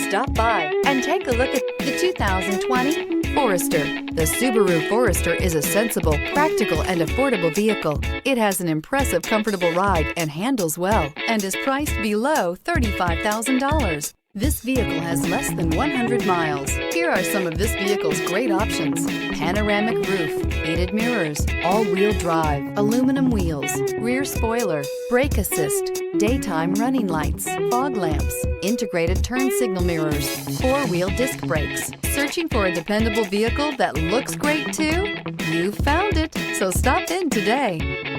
Stop by and take a look at the 2020 Forester. The Subaru Forester is a sensible, practical, and affordable vehicle. It has an impressive, comfortable ride and handles well, and is priced below $35,000. This vehicle has less than 100 miles. Here are some of this vehicle's great options: panoramic roof, heated mirrors, all-wheel drive, aluminum wheels, rear spoiler, brake assist, daytime running lights, fog lamps, integrated turn signal mirrors, four-wheel disc brakes. Searching for a dependable vehicle that looks great too? You found it, so stop in today.